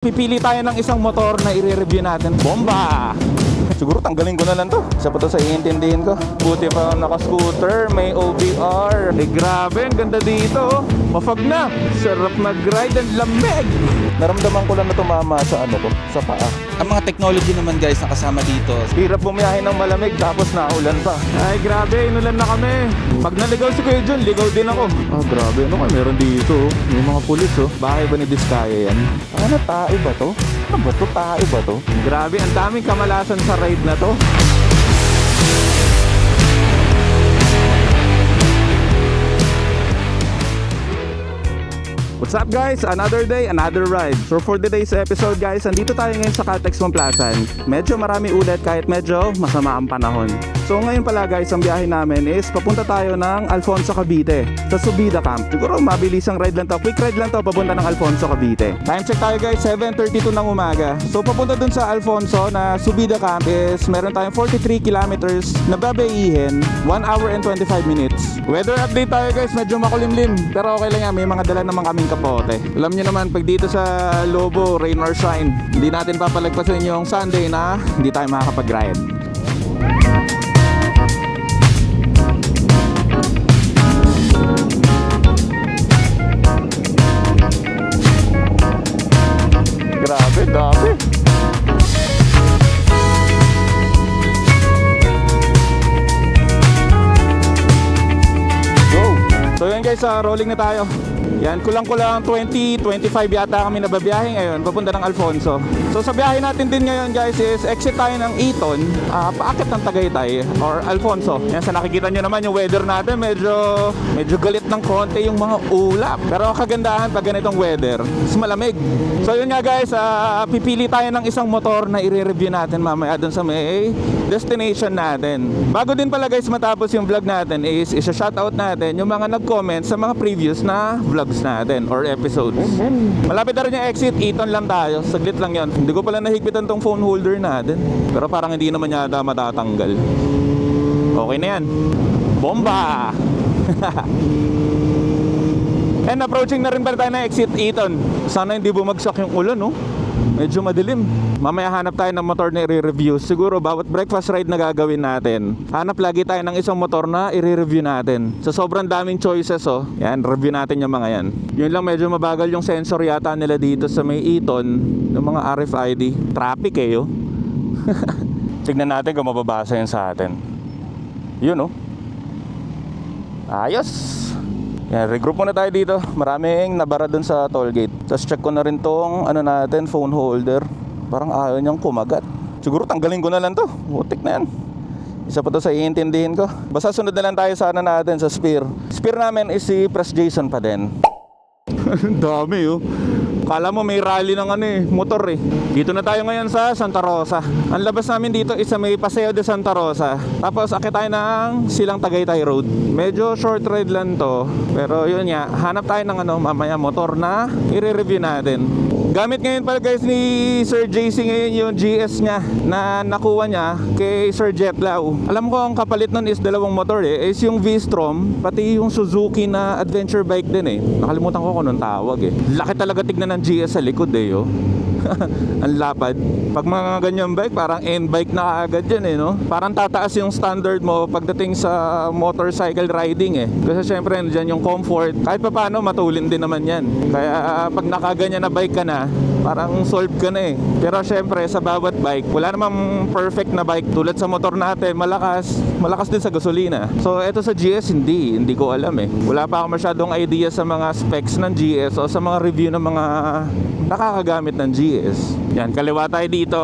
Pipili tayo ng isang motor na i-review natin. Bomba! Siguro tanggalin ko na lang to. Isa pa to sa iintindihin ko. Buti pa naka-scooter, may OBR. Eh grabe, ang ganda dito. Mafag na. Sarap mag-ride, ang lamig. Naramdaman ko lang na tumama sa ano ko, sa paa. Ang mga technology naman guys na kasama dito. Hirap bumiyahe ng malamig tapos naulan pa. Ay grabe, inulan na kami. Pag naligaw si Kuya John, ligaw din ako. Ah grabe, ano ka meron dito? May mga pulis oh. Bahay ba ni Diskaya yan? Ano, tae ba to? Ano ba to? Tae ba to? Grabe, ang daming kamalasan sa ride na to. What's up guys? Another day, another ride. So for today's episode guys, andito tayo ngayon sa Caltex Mamplasan. Medyo marami ulit kahit medyo masama ang panahon. So ngayon pala guys, ang biyahe namin is papunta tayo ng Alfonso, Cavite sa Subida Camp. Siguro mabilis ang ride lang to, quick ride lang to papunta ng Alfonso, Cavite. Time check tayo guys, 7:32 ng umaga. So papunta dun sa Alfonso na Subida Camp is meron tayong 43 kilometers na babayihin, 1 hour and 25 minutes. Weather update tayo guys, medyo makulimlim pero okay lang yan, may mga dala naman kaming kapote. Alam nyo naman pag dito sa Lobo, rain or shine, hindi natin papalagpasin yung Sunday na hindi tayo makakapag-ride. Grabe, dami. Go! So yun guys, rolling na tayo. Yan, kulang-kulang 20-25 yata kami nababiyahe ngayon papunta ng Alfonso. So sa biyahe natin din ngayon guys is exit tayo ng Eton, paakit ng Tagaytay or Alfonso. Yan, sa nakikita nyo naman yung weather natin, medyo galit ng konti yung mga ulap. Pero kagandahan pag ganitong weather, is malamig. So yun nga guys, pipili tayo ng isang motor na i-review natin mamaya dun sa may destination natin. Bago din pala guys matapos yung vlog natin is isa-shoutout natin yung mga nag-comment sa mga previous na vlogs natin or episodes. Malapit na rin yung exit, Eton lang tayo, saglit lang yon. Hindi ko pala nahigpitan tong phone holder natin, pero parang hindi naman yata matatanggal. Okay na yan. Bomba! And approaching na rin pala tayo na exit Eton. Sana hindi bumagsak yung ulan, no? Medyo madilim. Mamaya hanap tayo ng motor na i-review. Siguro bawat breakfast ride na gagawin natin, hanap lagi tayo ng isang motor na i-review natin. So sobrang daming choices oh. Yan, review natin yung mga yan. Yun lang, medyo mabagal yung sensor yata nila dito sa may Eton, ng mga RFID. Traffic eh oh. Tignan natin kung mababasa yun sa atin. Yun oh. Ayos. Yan, regroup muna tayo dito. Maraming nabara dun sa toll gate. Tapos check ko na rin tong ano natin, phone holder. Parang ayaw niyang kumagat. Siguro tanggalin ko na lang to. Butik na yan. Isa pa to sa iintindihin ko. Basta sunod na lang tayo sa ano natin, sa spear. Spear namin is si Press Jason pa din. Dami oh. Kala mo may rally ng ano motor eh. Dito na tayo ngayon sa Santa Rosa. Ang labas namin dito is sa may Paseo de Santa Rosa. Tapos akit tayo ng Silang Tagaytay Road. Medyo short ride lang to, pero yun nga, hanap tayo ng mamaya motor na i-review natin. Gamit ngayon pala guys ni Sir JC ngayon yung GS niya na nakuha niya kay Sir Jetlaw. Alam ko ang kapalit nun is dalawang motor is yung V-Strom, pati yung Suzuki na adventure bike din Nakalimutan ko kung anong tawag Laki talaga tignan ng GS sa likod oh. Ang lapad. Pag mga ganyan bike, parang N-bike na agad yan no? Parang tataas yung standard mo pagdating sa motorcycle riding Kasi syempre dyan yung comfort. Kahit pa paano matulin din naman yan. Kaya pag nakaganyan na bike ka na, parang solve ka na Pero syempre sa bawat bike, wala namang perfect na bike. Tulad sa motor natin, malakas din sa gasolina. So eto sa GS hindi ko alam Wala pa ako masyadong idea sa mga specs ng GS o sa mga review ng mga nakakagamit ng GS. Yan, kaliwa tayo dito,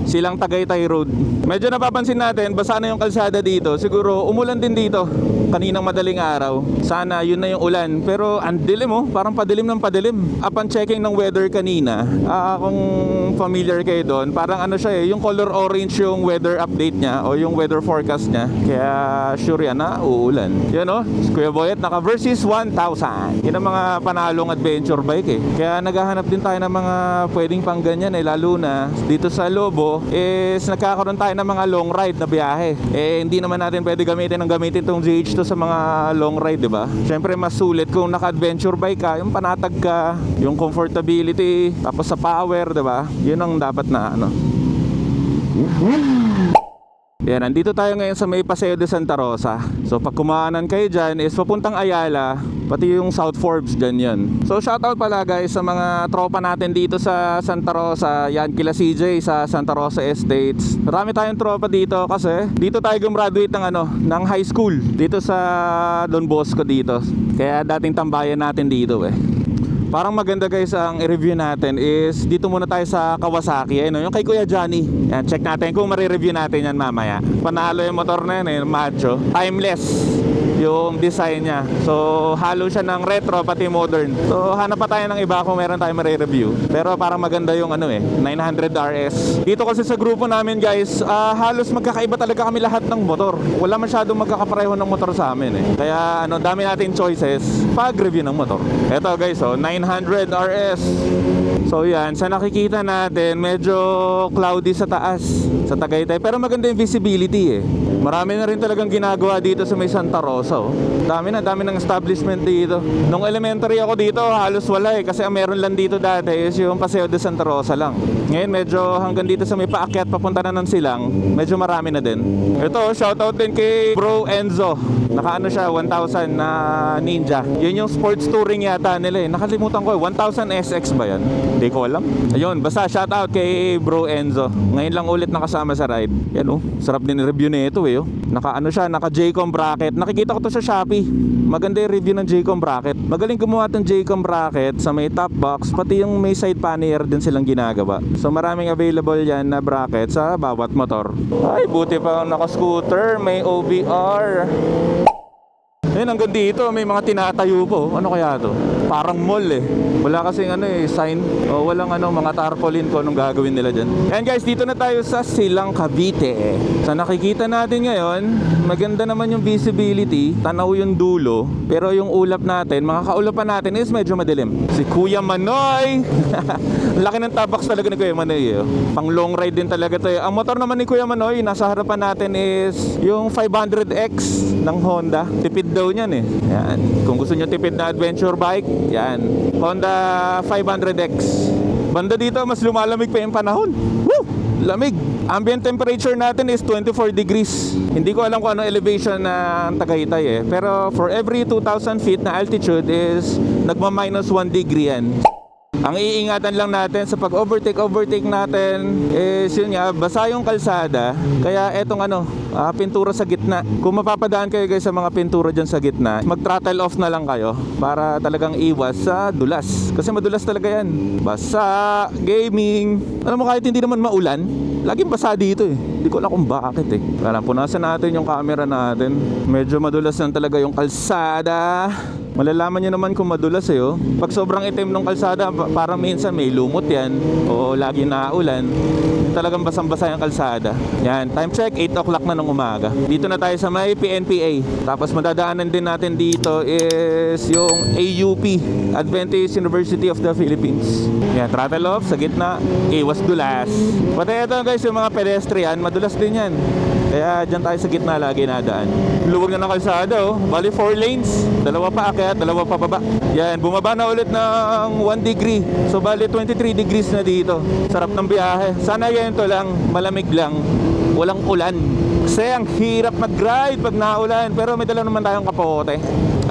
Silang Tagaytay Road. Medyo napapansin natin, basa na yung kalsada dito. Siguro umulan din dito kaninang madaling araw. Sana yun na yung ulan. Pero ang dilim parang padilim ng padilim. Upon checking ng weather kanina, kung familiar kayo doon, parang siya yung color orange yung weather update niya o yung weather forecast niya. Kaya sure yan na uulan. Yun Kuya Boyet naka Versys 1000. Yun ang mga panalong adventure bike Kaya naghahanap din tayo ng mga pwedeng pang ganyan lalo na dito sa Lobo is nagkakaroon tayo ng mga long ride na biyahe. Eh hindi naman natin pwede gamitin tong GH2 sa mga long ride, di ba? Syempre mas sulit kung naka-adventure bike ka, yung panatag ka, yung comfortability, tapos sa power, di ba? Yun ang dapat na ano. Yan, nandito tayo ngayon sa may Paseo de Santa Rosa. So pag kumaanan kayo dyan is papuntang Ayala, pati yung South Forbes dyan yun. So shoutout pala guys sa mga tropa natin dito sa Santa Rosa. Yan, kila CJ sa Santa Rosa Estates. Marami tayong tropa dito kasi dito tayo gumraduate ng high school dito sa Don Bosco dito. Kaya dating tambayan natin dito eh. Parang maganda guys, ang i-review natin is dito muna tayo sa Kawasaki, yung kay Kuya Johnny. Yan, check natin kung mare-review natin yan mamaya. Panalo yung motor na yun, macho. Timeless yung design niya. So halo siya ng retro pati modern. So hanap pa tayo ng iba kung meron tayong mare-review. Pero parang maganda yung 900 RS. Dito kasi sa grupo namin guys, halos magkakaiba talaga kami lahat ng motor. Wala masyadong magkakapareho ng motor sa amin eh. Kaya dami natin choices pag review ng motor. Eto guys, 900 RS. So yan, sa nakikita natin medyo cloudy sa taas sa Tagaytay, pero maganda yung visibility eh. Marami na rin talagang ginagawa dito sa may Santa Rosa oh. Dami ng establishment dito. Nung elementary ako dito, halos wala eh, kasi ang meron lang dito dati is yung Paseo de Santa Rosa lang. Ngayon medyo hanggang dito sa may paakyat papunta na ng Silang, medyo marami na din. Ito, shoutout din kay Bro Enzo. Nakaano siya, 1000 na Ninja. Yun yung sports touring yata nila eh. Nakalimutan ko eh, 1000 SX ba yan? Hindi ko alam. Ayun, basta shoutout kay Bro Enzo. Ngayon lang ulit nakasama sa ride. Yan oh, sarap din review nito eh oh. Naka J-Com bracket. Nakikita ko to sa Shopee. Maganda yung review ng J-Com bracket. Magaling gumawa tong J-Com bracket sa may top box, pati yung may side pannier din silang ginagawa. So maraming available yan na bracket sa bawat motor. Ay, buti pa naka-scooter, may OBR. Ayun, hanggang dito may mga tinatayo po. Ano kaya to? Parang mall eh. Wala kasing sign o walang mga tarpaulin ko anong gagawin nila dyan. And guys, dito na tayo sa Silang, Cavite. Sa nakikita natin ngayon, maganda naman yung visibility, tanaw yung dulo, pero yung ulap natin, mga kaulapan natin is medyo madilim. Si Kuya Manoy! Laki ng tabox talaga ni Kuya Manoy eh. Pang long ride din talaga to eh. Ang motor naman ni Kuya Manoy, nasa harapan natin is yung 500X ng Honda. Tipid daw niyan eh. Yan. Kung gusto nyo tipid na adventure bike, yan. Honda 500X. Banda dito, mas lumalamig pa yung panahon. Woo! Lamig. Ambient temperature natin is 24 degrees. Hindi ko alam kung ano elevation na Tagaytay eh. Pero for every 2,000 feet na altitude is nagma-minus 1 degree yan. Ang iingatan lang natin sa pag-overtake natin is yun nga, basa yung kalsada. Kaya etong pintura sa gitna. Kung mapapadaan kayo guys sa mga pintura dyan sa gitna, mag-throttle off na lang kayo para talagang iwas sa dulas. Kasi madulas talaga yan. Basa, gaming. Alam mo, kahit hindi naman maulan, laging basa dito eh. Hindi ko alam kung bakit eh. Alam, punasan natin yung camera natin. Medyo madulas lang talaga yung kalsada. Malalaman nyo naman kung madulas eh oh. Pag sobrang itim ng kalsada, parang minsan may lumot yan o lagi naulan, talagang basang-basa yung kalsada. Yan, time check, 8 o'clock na ng umaga. Dito na tayo sa may PNPA. Tapos madadaanan din natin dito is yung AUP, Adventist University of the Philippines. Yan, throttle off sa gitna, iwas dulas. Pati ito guys, yung mga pedestrian, madulas din yan. Kaya dyan tayo sa gitna lagi nadaan. Luwag na ng kalsada oh. Bali 4 lanes, dalawa pa akyat, dalawa pa baba. Yan, bumaba na ulit ng 1 degree. So bali 23 degrees na dito. Sarap ng biyahe. Sana ganito lang, malamig lang, walang ulan. Kasi ang hirap mag-ride pag naulan. Pero may dala naman tayong kapote.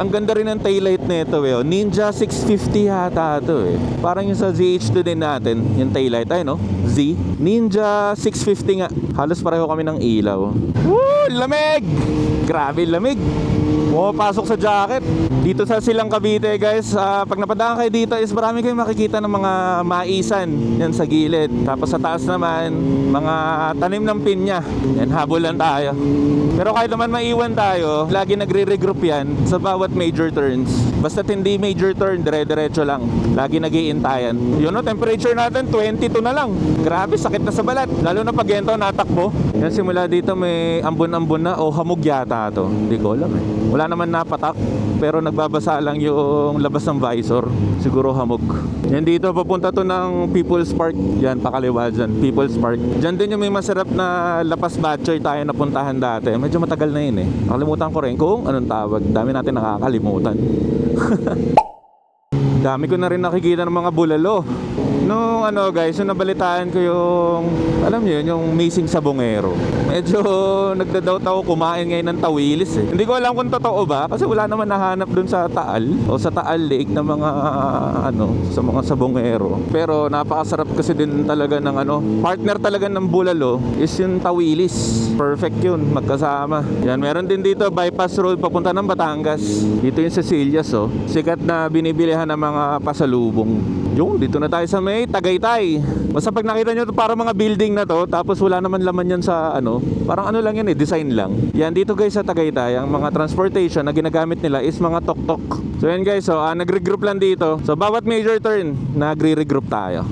Ang ganda rin ng taillight nito eh. Ninja 650 yata ito eh. Parang yung sa ZH2 din natin, yung taillight ay no? Z Ninja 650 nga. Halos pareho kami ng ilaw. Woo! Lamig! Grabe lamig. Pumapasok sa jacket. Dito sa Silang, Cavite guys, pag napadaan kayo dito is marami kayong makikita ng mga maisan yan sa gilid. Tapos sa taas naman, mga tanim ng pinya. Yan, habol lang tayo. Pero kahit naman maiwan tayo, lagi nagre-regroup yan sa bawat major turns. Basta't hindi major turn, dire-diretso lang. Lagi nag-iintayan. Yun o, temperature natin 22 na lang. Grabe, sakit na sa balat. Lalo na pag gento natakbo. Yan, simula dito may ambon-ambon na o hamog yata to. Hindi ko alam eh. Wala naman napatak. pero nagbabasa lang yung labas ng visor. Siguro hamog. Yan dito, papunta to ng People's Park. Yan, pakaliwa dyan, People's Park. Dyan din yung may masarap na lapas batchoy tayo napuntahan dati. Medyo matagal na yun eh. Nakalimutan ko rin kung anong tawag. Dami natin nakakalimutan. Dami ko na rin nakikita ng mga bulalo. No, ano guys, nung nabalitaan ko yung, alam niyo yun, yung missing sabongero. Medyo nagda-doubt ako kumain ngayon ng tawilis eh. Hindi ko alam kung totoo ba, kasi wala naman nahanap dun sa Taal o sa Taal Lake ng mga, sa mga sabongero. Pero napakasarap kasi din talaga ng partner talaga ng bulalo is yung tawilis. Perfect yun, magkasama. Yan, meron din dito, bypass road papunta ng Batangas. Dito yung Cecilias oh. Sikat na binibilihan ng mga pasalubong. Yung, dito na tayo sa may Tagaytay. Basta pag nakita nyo to, para mga building na to, tapos wala naman laman yan sa parang lang yan eh, design lang. Yan dito guys sa Tagaytay, ang mga transportation na ginagamit nila is mga tok-tok. So yan guys, so nagre-group lang dito. So bawat major turn, nagre-regroup tayo.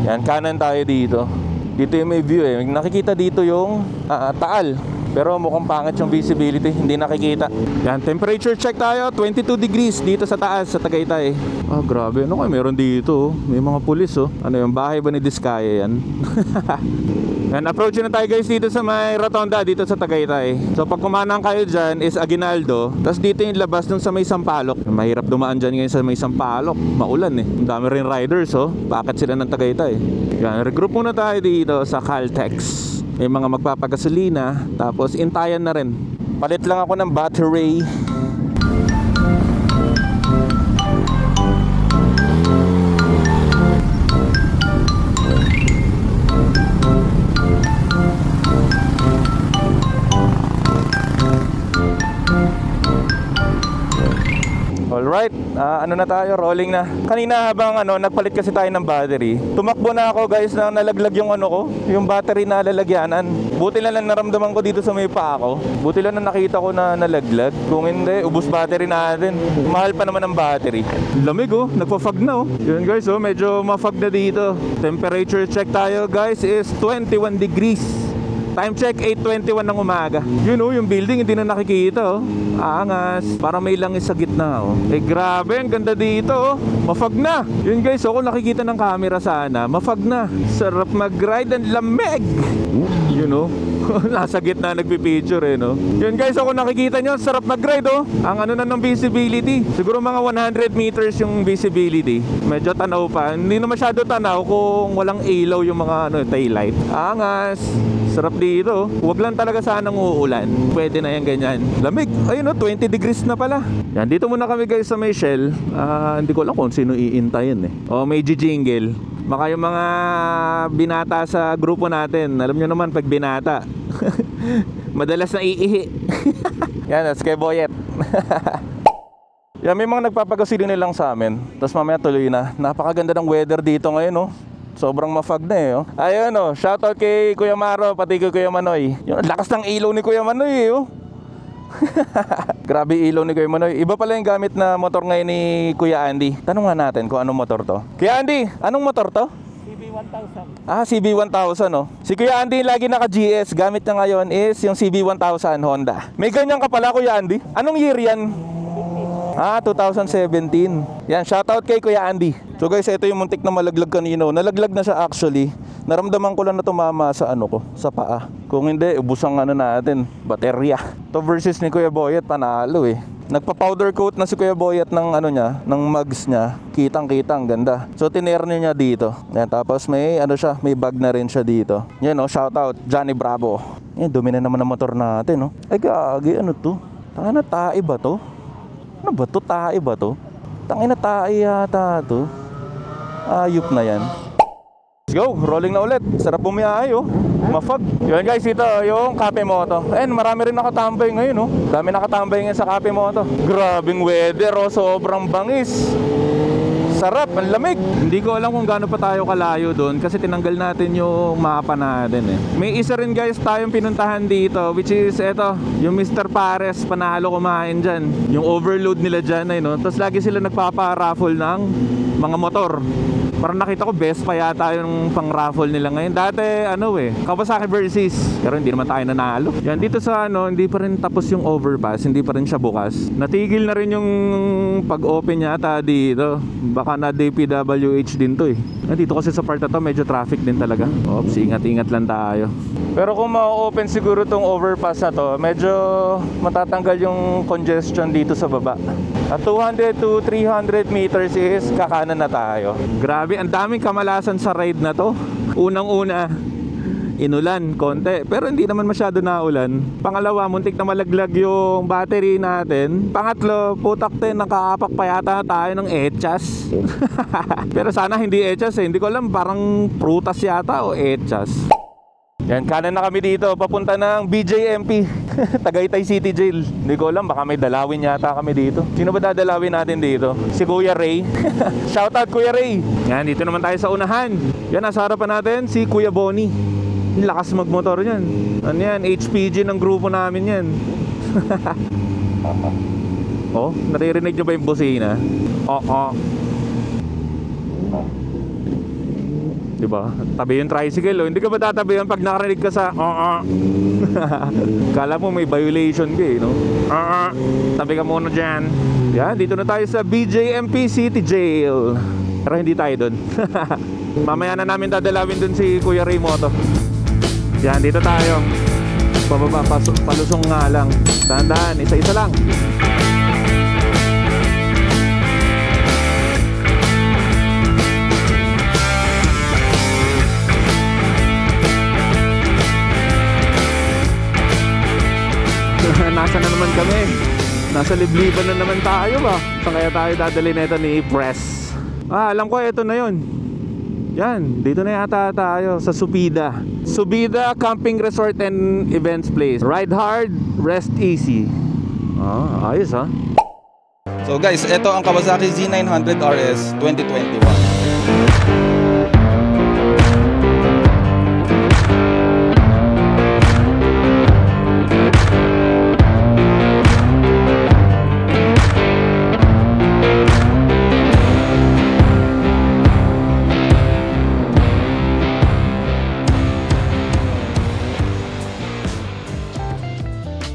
Yan, kanan tayo dito. Dito yung may view eh. Nakikita dito yung Taal. Pero mukhang pangit yung visibility, hindi nakikita. Yan, temperature check tayo, 22 degrees dito sa taas, sa Tagaytay. Grabe, ano kayo meron dito? May mga pulis oh. Ano yung bahay ba ni Diskaya yan? Yan, approach na tayo guys dito sa may rotonda dito sa Tagaytay. So pag kumanang kayo dyan is Aguinaldo. Tapos dito yung labas dun sa may Sampaloc. Mahirap dumaan dyan ngayon sa may Sampaloc. Maulan eh. Ang dami rin riders oh. Bakit sila ng Tagaytay? Yan, regroup muna tayo dito sa Caltex. May mga magpapagasolina. Tapos intayan na rin. Palit lang ako ng battery. Alright, ano na tayo, rolling na. Kanina habang nagpalit kasi tayo ng battery, tumakbo na ako guys na nalaglag yung yung battery na lalagyanan. Buti lang naramdaman ko dito sa may paa ko. Buti lang na nakita ko na nalaglag. Kung hindi, ubos battery natin. Mahal pa naman ang battery. Lamig oh, nagpa-fog na oh. Yun guys oh, medyo ma-fog na dito. Temperature check tayo guys is 21 degrees. Time check 8:21 ng umaga. Yun oh, yung building hindi na nakikita oh. Angas, parang may langis sa gitna oh. Grabe, ang ganda dito oh. Mafag na. Yun guys, kung nakikita ng camera sana, mafag na. Sarap mag-ride and lamig. Yun oh. Nasa gitna nagpipicture eh no. Yun guys, kung nakikita nyo, sarap mag-ride oh. Ang na ng visibility, siguro mga 100 meters yung visibility. Medyo tanaw pa. Hindi na masyado tanaw kung walang ilaw yung mga taillight. Angas. Sarap dito. Huwag lang talaga sanang uulan. Pwede na yan ganyan. Lamig. Ayun 20 degrees na pala. Yan, dito muna kami guys sa may Shell. Hindi ko alam kung sino iintayin eh. May jingle. Baka yung mga binata sa grupo natin. Alam nyo naman pag binata madalas na iihi. Yan, that's kay Boyet. Yan, may mga nagpapagasilin lang sa amin. Tapos mamaya tuloy na. Napakaganda ng weather dito ngayon oh. Sobrang mafag na eh oh. Ayun oh, shoutout kay Kuya Maro, pati kay Kuya Manoy. Yung lakas ng ilaw ni Kuya Manoy eh oh. Grabe ilaw ni Kuya Manoy. Iba pala yung gamit na motor ngayon ni Kuya Andy. Tanong nga natin kung anong motor to. Kuya Andy, anong motor to? CB1000. CB1000 oh. Si Kuya Andy lagi naka-GS. Gamit niya ngayon is yung CB1000 Honda. May ganyan ka pala Kuya Andy? Anong year yan? 2017. Yan, shoutout kay Kuya Andy. So guys, ito yung muntik na malaglag kanino. Nalaglag na siya actually. Naramdaman ko lang na tumama sa ko, sa paa. Kung hindi, ubus ang natin, baterya. To versus ni Kuya Boyet, panalo eh. Nagpa-powder coat na si Kuya Boyet ng niya, ng mugs niya. Kitang-kitang, ganda. So tinerne niya dito. Yan, tapos may siya, may bag na rin siya dito. Yan oh, shoutout Johnny Bravo. Yan, dumi na naman ang motor natin oh. Ay gagi, ano to? Tanga na, tae ba to? Ano ba to? Tae ba to? Tangina, tae yata to. Ayup na yan. Let's go, rolling na ulit. Sarap bumiyahe oh. Mafag. Yun guys, ito yung Cafe Moto. Marami rin nakatambay ngayon oh. Dami nakatambay ngayon sa Cafe Moto. Grabing weather oh, sobrang bangis. Sarap, ang lamig. Hindi ko alam kung gaano pa tayo kalayo doon kasi tinanggal natin yung mapa natin eh. May isa rin guys tayong pinuntahan dito, which is eto, yung Mr. Pares, panalo kumain dyan. Yung overload nila dyan ay no. Tapos lagi sila nagpapa-raffle ng mga motor. Parang nakita ko best pa yata yung pang raffle nila ngayon. Dati ano eh, Kawasaki Versys. Pero hindi naman tayo nanalo. Yan dito sa ano, hindi pa rin tapos yung overpass, hindi pa rin siya bukas. Natigil na rin yung pag-open yata dito. Baka na DPWH din to eh. Dito kasi sa part na to medyo traffic din talaga. Oops, ingat-ingat lang tayo. Pero kung ma-open siguro tong overpass na to, medyo matatanggal yung congestion dito sa baba. At 200 to 300 meters is kakanan na tayo. Grabe, ang daming kamalasan sa ride na to. Unang-una, inulan konti, pero hindi naman masyado naulan. Pangalawa, muntik na malaglag yung battery natin. Pangatlo, putak din, nakaapak pa yata tayo ng echas. Pero sana hindi echas eh. Hindi ko alam, parang prutas yata o echas. Yan, kanan na kami dito, papunta ng BJMP, Tagaytay City Jail. Hindi ko alam, baka may dalawin yata kami dito. Sino ba dadalawin natin dito? Si Kuya Ray. Shoutout Kuya Ray. Yan, dito naman tayo sa unahan. Yan, nasa harapan natin si Kuya Bonnie. Lakas magmotor yan. Ano yan, HPG ng grupo namin yan. Oh, naririnig nyo ba yung busina? Oo. Diba? Tabi yung tricycle, oh. Hindi ka ba tatabi yan pag nakarinig ka sa Kala mo may violation ka eh, no? Tabi ka muna dyan. Yan, dito na tayo sa BJMP City Jail. Pero hindi tayo dun. Mamaya na namin dadalawin dun si Kuya Ray Moto. Yan, dito tayo. Pababa, palusong nga lang. Dahan-dahan, isa-isa lang. Nasa na naman kami. Nasa libliban na naman tayo ba? Saan kaya tayo dadali nito ni Press? Alam ko ito na yun. Yan, dito na yata tayo sa Subida. Subida Camping Resort and Events Place. Ride hard, rest easy. Ayos ha. So guys, ito ang Kawasaki Z900 RS 2021.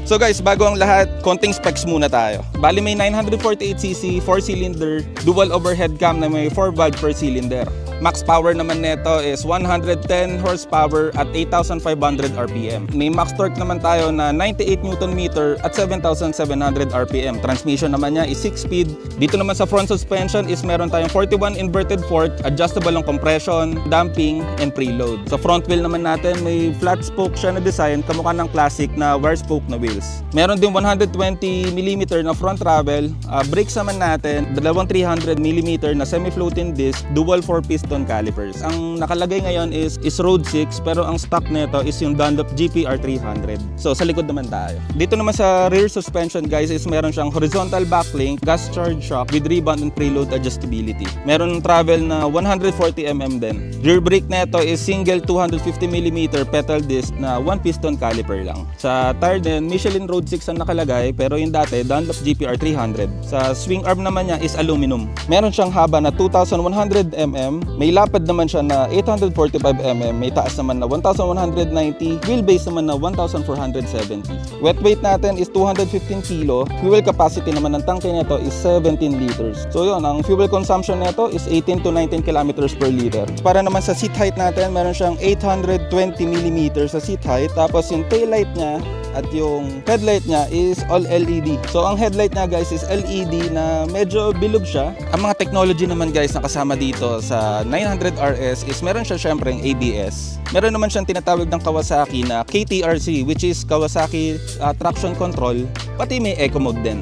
So guys, bago ang lahat, konting specs muna tayo. Bali may 948cc, 4-cylinder, dual overhead cam na may 4 valve per cylinder. Max power naman nito is 110 horsepower at 8,500 RPM. May max torque naman tayo na 98 Nm at 7,700 RPM. Transmission naman niya is 6-speed. Dito naman sa front suspension is meron tayong 41 inverted fork, adjustable ang compression, damping, and preload. Sa front wheel naman natin, may flat spoke siya na design, kamukha ng classic na wire spoke na wheels. Meron din 120mm na front travel. Brakes naman natin, dalawang 300mm na semi-floating disc, dual 4-piston calipers. Ang nakalagay ngayon is Road 6, pero ang stock nito is yung Dunlop GPR 300. So sa likod naman tayo. Dito naman sa rear suspension guys is meron siyang horizontal backlink, gas charge shock with rebound and preload adjustability. Meron travel na 140mm din. Rear brake nito is single 250mm pedal disc na 1-piston caliper lang. Sa tire din, Michelin Road 6 ang nakalagay, pero yung dati Dunlop GPR 300. Sa swing arm naman niya is aluminum. Meron siyang haba na 2,100mm. May lapad naman siya na 845mm, may taas naman na 1,190, wheelbase naman na 1,470. Wet weight natin is 215 kg, fuel capacity naman ng tangke nito is 17 liters. So yun, ang fuel consumption nito is 18 to 19 kilometers per liter. Para naman sa seat height natin, meron siyang 820mm sa seat height, tapos yung tail light niya at yung headlight niya is all LED. So ang headlight niya guys is LED na medyo bilog siya. Ang mga technology naman guys na kasama dito sa 900 RS is meron siya syempre ABS. Meron naman siyang tinatawag ng Kawasaki na KTRC, which is Kawasaki Traction Control. Pati may Eco Mode din.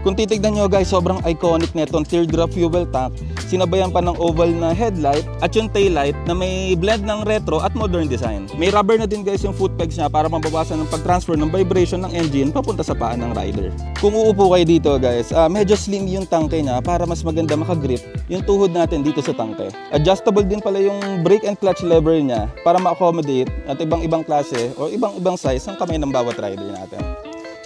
Kung titignan nyo guys, sobrang iconic netong teardrop fuel tank. sinabayan pa ng oval na headlight at yung taillight na may blend ng retro at modern design. May rubber na din guys yung foot pegs niya para mabawasan ng pag-transfer ng vibration ng engine papunta sa paa ng rider. Kung uupo kayo dito guys, medyo slim yung tangke niya para mas maganda makagrip yung tuhod natin dito sa tangke. Adjustable din pala yung brake and clutch lever niya para ma-accommodate at ibang-ibang klase o ibang-ibang size ng kamay ng bawat rider natin.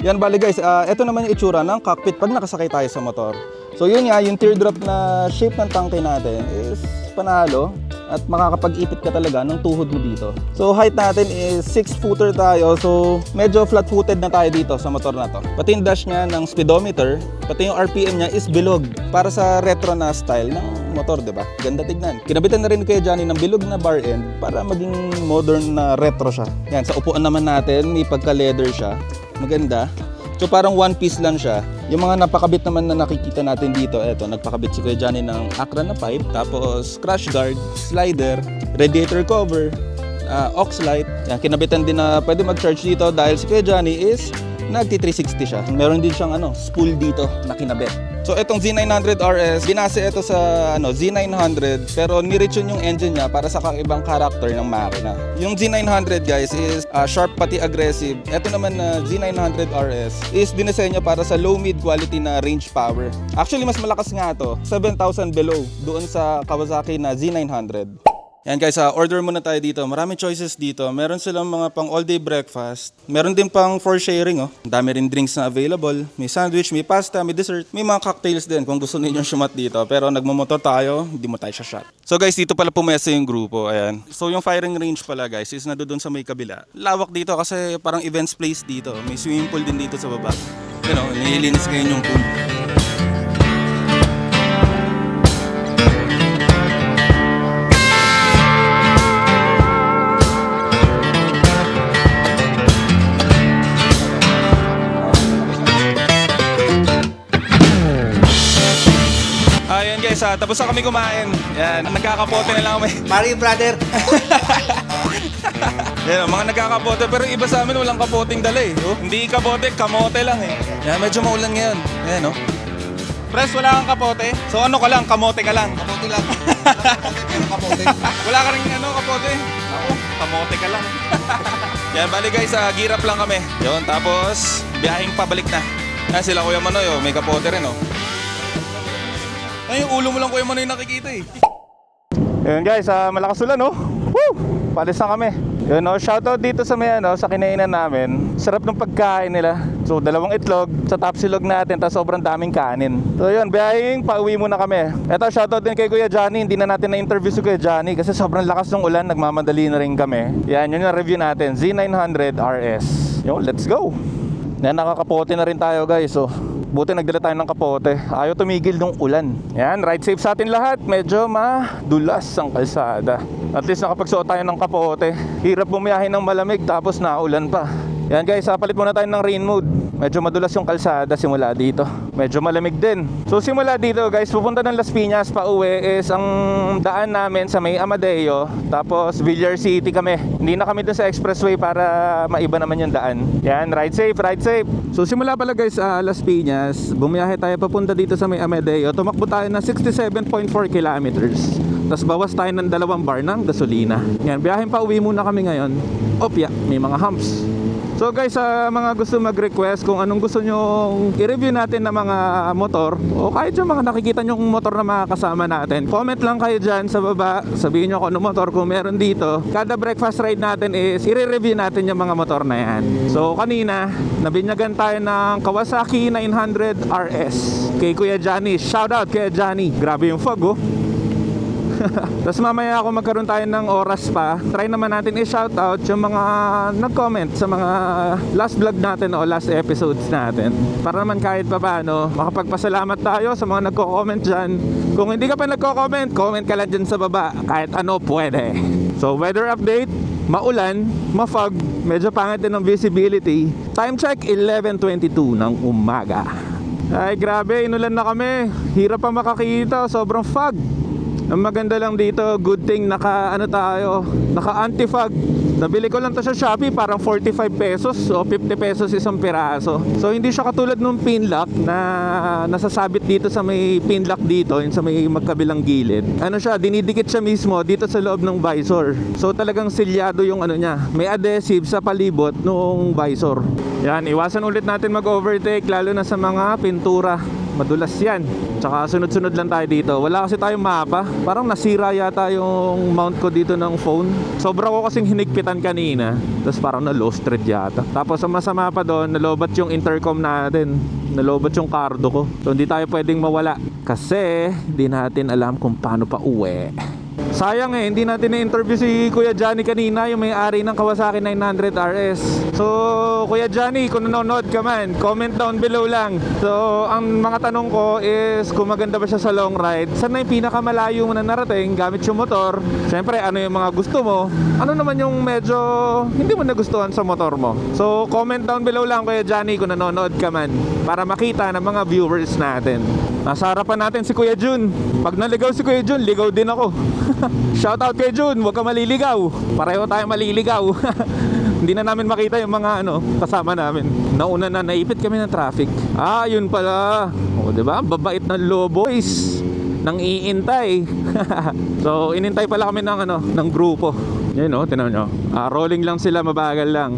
Yan bali guys, ito naman yung itsura ng cockpit pag nakasakay tayo sa motor. So yun nga, yung teardrop na shape ng tangke natin is panalo at makakapag-ipit ka talaga ng tuhod mo dito. So height natin is 6-footer tayo, so medyo flat-footed na tayo dito sa motor na to. Pati yung dash niya ng speedometer, pati yung RPM niya is bilog para sa retro na style ng motor, diba? Ganda tignan. Kinabitan na rin kay Johnny ng bilog na bar end para maging modern na retro siya. Yan, sa upuan naman natin, may pagka-leather siya. Maganda. So parang one piece lang siya. Yung mga napakabit naman na nakikita natin dito, eto, nagpakabit si Kuya Johnny ng Acra na pipe, tapos crash guard, slider, radiator cover, aux light. Yan, kinabitan din na pwede mag-charge dito dahil si Kuya Johnny is nagti-360 siya. Meron din siyang spool dito na kinabit. So itong Z900 RS, binase ito sa Z900 pero nirechun yung engine niya para sa ibang character ng makina. Yung Z900 guys is sharp pati aggressive. Ito naman na Z900 RS is dinisenyo para sa low mid quality na range power. Actually mas malakas nga to, 7,000 below doon sa Kawasaki na Z900. Yan guys, order muna tayo dito. Maraming choices dito. Meron silang mga pang all day breakfast. Meron din pang for sharing. Ang dami rin drinks na available. May sandwich, may pasta, may dessert. May mga cocktails din kung gusto niyo shumat dito. Pero nagmamotor tayo, hindi mo tayo shot. So guys, dito pala pumesa yung grupo. Ayan. So yung firing range pala guys is nandoon sa may kabila. Lawak dito kasi parang events place dito. May swimming pool din dito sa baba. You know, nililinis ngayon yung pool. Tapos na kami kumain. Yan, nagkakapote na lang kami. Mario brother. Yan, mga nagkakapote pero iba sa amin walang kapoteng dala eh. Oh, hindi kapote, kamote lang eh. Yan, medyo maulan ngayon. Ayan oh. Pres, wala kang kapote? So ano ka lang, kamote ka lang? Kapote lang. Kapote. Wala ka rin kapote? Ako, kamote ka lang. Yan, bali guys, girap lang kami. Yun, tapos biyaheng pabalik na. Yan, sila Kuya Manoy, oh, may kapote rin oh. Ay, yung ulo mo lang Kuya Manoy nakikita eh. Yun guys, malakas ulan no. Woo! Palis na kami. Yun no, shoutout dito sa may sa kinainan namin. Sarap ng pagkain nila. So 2 itlog sa tapsilog natin, tapos sobrang daming kanin. So yun, biyahing pauwi muna kami. Eto, shoutout din kay Kuya Johnny. Hindi na natin na-interview si Kuya Johnny kasi sobrang lakas ng ulan, nagmamadali na rin kami. Yan, yun yung review natin, Z900 RS. Yun, let's go. Yan, nakakapote na rin tayo guys. So buti nagdala tayo ng kapote. Ayaw tumigil ng ulan. Yan, ride safe sa atin lahat. Medyo madulas ang kalsada. At least nakapagsuot tayo ng kapote. Hirap bumiyahe ng malamig tapos naulan pa. Yan guys, palit muna tayo ng rain mode. Medyo madulas yung kalsada simula dito. Medyo malamig din. So simula dito guys, pupunta ng Las Piñas pa uwi is ang daan namin sa may Amadeo. Tapos Villar City kami. Hindi na kami dun sa expressway para maiba naman yung daan. Yan, ride safe, ride safe. So simula pala guys sa Las Piñas, bumiyahe tayo papunta dito sa may Amadeo. Tumakbo tayo na 67.4 kilometers. Tapos bawas tayo ng 2 bar ng gasolina. Yan, biyahin pa uwi muna kami ngayon. Opya, may mga humps. So guys, sa mga gusto mag-request kung anong gusto nyo i-review natin na mga motor o kahit yung mga nakikita nyo motor na mga kasama natin, comment lang kayo dyan sa baba. Sabihin nyo kung anong motor kung meron dito. Kada breakfast ride natin is i-review natin yung mga motor na yan. So kanina, nabinyagan tayo ng Kawasaki 900 RS kay Kuya Johnny. Shoutout Kuya Johnny. Grabe yung fog oh. Tapos mamaya ako magkaroon tayo ng oras pa, try naman natin i-shoutout yung mga nag-comment sa mga last vlog natin o last episodes natin. Para naman kahit pa paano, makapagpasalamat tayo sa mga nagko-comment dyan. Kung hindi ka pa nagko-comment, comment ka lang dyan sa baba. Kahit ano pwede. So weather update, maulan, mafog, medyo pangit din ng visibility. Time check, 11:22 ng umaga. Ay grabe, inulan na kami. Hirap pa makakita, sobrang fog. Ang maganda lang dito, good thing naka ano tayo, naka anti-fog. Nabili ko lang to sa Shopee, parang 45 pesos o 50 pesos isang piraso. So hindi siya katulad nung pin lock na nasasabit dito sa may pin lock dito, yung sa may magkabilang gilid. Ano siya, dinidikit siya mismo dito sa loob ng visor. So talagang silyado yung ano niya. May adhesive sa palibot nung visor. Yan, iwasan ulit natin mag-overtake lalo na sa mga pintura. Madulas yan. Tsaka sunod-sunod lang tayo dito. Wala kasi tayong mapa. Parang nasira yata yung mount ko dito ng phone. Sobra ko kasing hinigpitan kanina. Tapos parang na-low thread yata. Tapos ang masama pa doon, nalobat yung intercom natin. Nalobat yung cardo ko. So hindi tayo pwedeng mawala. Kasi hindi natin alam kung paano pa uwi. Sayang hindi natin na-interview si Kuya Johnny kanina, yung may-ari ng Kawasaki 900 RS. So, Kuya Johnny, kung nanonood ka man, comment down below lang. So, ang mga tanong ko is kung maganda ba siya sa long ride, saan na yung pinakamalayo mo na narating gamit yung motor? Siyempre, ano yung mga gusto mo? Ano naman yung medyo hindi mo nagustuhan sa motor mo? So, comment down below lang, Kuya Johnny, kung nanonood ka man, para makita ng mga viewers natin. Nasa harapan natin si Kuya Jun. Pag naligaw si Kuya Jun, ligaw din ako. Shoutout kay Jun, huwag ka maliligaw. Pareho tayo maliligaw. Hindi na namin makita yung mga kasama namin. Nauna na, naipit kami ng traffic. Ah, yun pala. O, diba? Babait ng boys. Nang iintay. So, inintay pala kami ng grupo. Yan tinan nyo. Rolling lang sila, mabagal lang.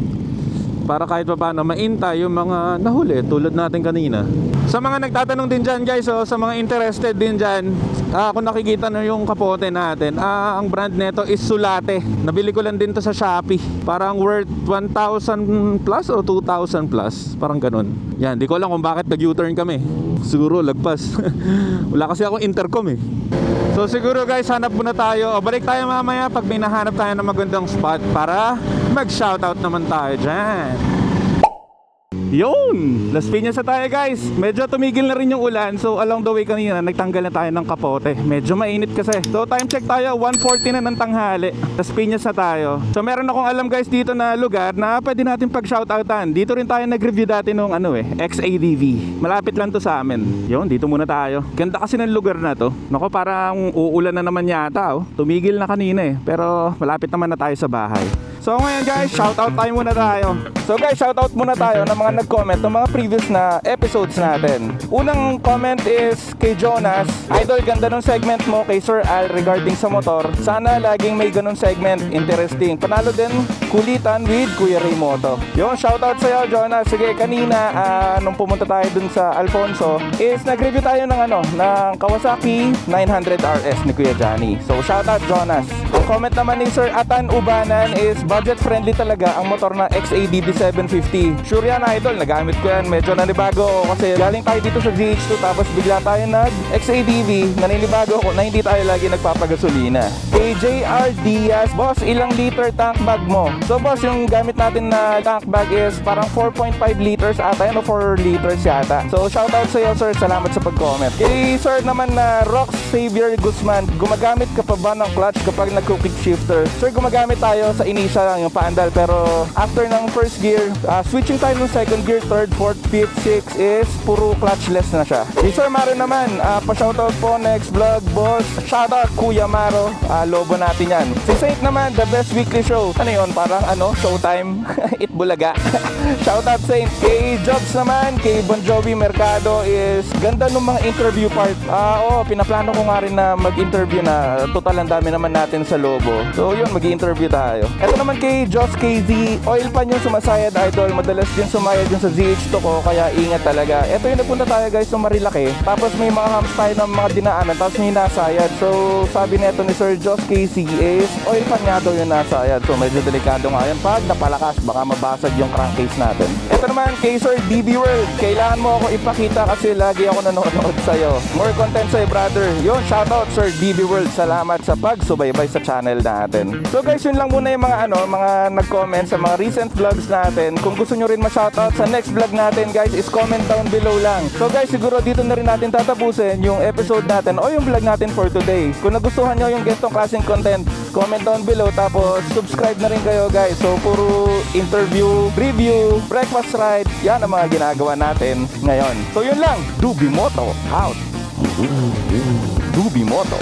Para kahit pa paano maintay yung mga nahuli tulad natin kanina. Sa mga nagtatanong din dyan guys, sa mga interested din dyan, kung nakikita nyo yung kapote natin, ang brand nito is Sulate. Nabili ko lang din to sa Shopee. Parang worth 1,000 plus o 2,000 plus. Parang ganun. Yan, di ko alam kung bakit nag-U-turn kami. Siguro lagpas. Wala kasi akong intercom So siguro guys, hanap muna tayo. Balik tayo mamaya pag may nahanap tayo ng magandang spot para mag-shoutout naman tayo dyan. Yun! Las Piñas na tayo guys. Medyo tumigil na rin yung ulan. So along the way kanina, nagtanggal na tayo ng kapote. Medyo mainit kasi. So time check tayo, 1:40 na ng tanghali. Las Piñas na tayo. So meron akong alam guys dito na lugar na pwede natin pag-shoutoutan. Dito rin tayo nag-review dati nung XADV. Malapit lang to sa amin. Yun, dito muna tayo. Ganda kasi ng lugar na to. Nako, parang uulan na naman yata. Tumigil na kanina Pero malapit naman na tayo sa bahay. So ngayon guys, shoutout tayo muna tayo. So guys, shoutout muna tayo ng mga nag-comment ng mga previous na episodes natin. Unang comment is kay Jonas. Idol, ganda nung segment mo kay Sir Al regarding sa motor. Sana laging may ganun segment, interesting. Panalo din kulitan with Kuya Raymoto. Yung shoutout sa'yo Jonas. Sige, kanina nung pumunta tayo dun sa Alfonso is nag-review tayo ng ng Kawasaki 900 RS ni Kuya Johnny. So shoutout Jonas. Ang comment naman ni Sir Atan Ubanan is budget friendly talaga ang motor na XADV 750. Sure yan idol, nagamit ko yan. Medyo nanibago kasi galing tayo dito sa GH2 tapos bigla tayo nag-XADV. Naninibago ako na hindi tayo lagi nagpapagasolina. Kay JR Diaz, boss, ilang liter tank bag mo? So boss, yung gamit natin na tank bag is parang 4.5 liters ata yan o 4 liters yata. So shoutout sa iyo sir, salamat sa pag-comment. Kay sir naman na Rox Xavier Guzman, gumagamit ka pa ba ng clutch kapag nag-quick shifter? Sir, gumagamit tayo sa initial lang yung paandal pero after ng first gear, switching tayo ng second gear, third, fourth, fifth, sixth is puro clutchless na siya. Si Sir Maro naman, pa-shoutout po next vlog boss. Shoutout Kuya Maro, lobo natin yan. Si Saint naman, the best weekly show. Ano yun? Parang showtime? Itbulaga. Shoutout Saint. Kay Jobs naman, kay Bon Jovi Mercado is ganda nung mga interview part. Pinaplano ko nga rin na mag-interview na total ang dami naman natin sa Lobo. So yun, mag-interview tayo. Ito naman kay Joss KZ, oil pan yung sumasayad idol. Madalas din sumayad yung sa ZH2 ko, kaya ingat talaga. Ito yung nagpunta tayo guys ng Marilaki. Tapos may mga hams tayo ng mga dinaanan, tapos may nasayad. So sabi neto ni Sir Joss KZ is oil pan nga daw yung nasayad. So medyo delikado nga yun. Pag napalakas, baka mabasag yung crankcase natin. Ito naman kay Sir DB World, kailangan mo ako ipakita kasi lagi ako nanonood sa'yo. More content sa'yo brother. Yun, shoutout Sir DB World. Salamat sa pagsubaybay sa channel natin. So guys, yun lang muna yung mga nag-comment sa mga recent vlogs natin. Kung gusto nyo rin ma-shoutout sa next vlog natin guys, is comment down below lang. So guys, siguro dito na rin natin tatapusin yung episode natin o yung vlog natin for today. Kung nagustuhan nyo yung ganitong klaseng content, comment down below, tapos subscribe na rin kayo guys. So puro interview, review, breakfast ride, yan ang mga ginagawa natin ngayon. So yun lang, Dubimoto out. Dubimoto.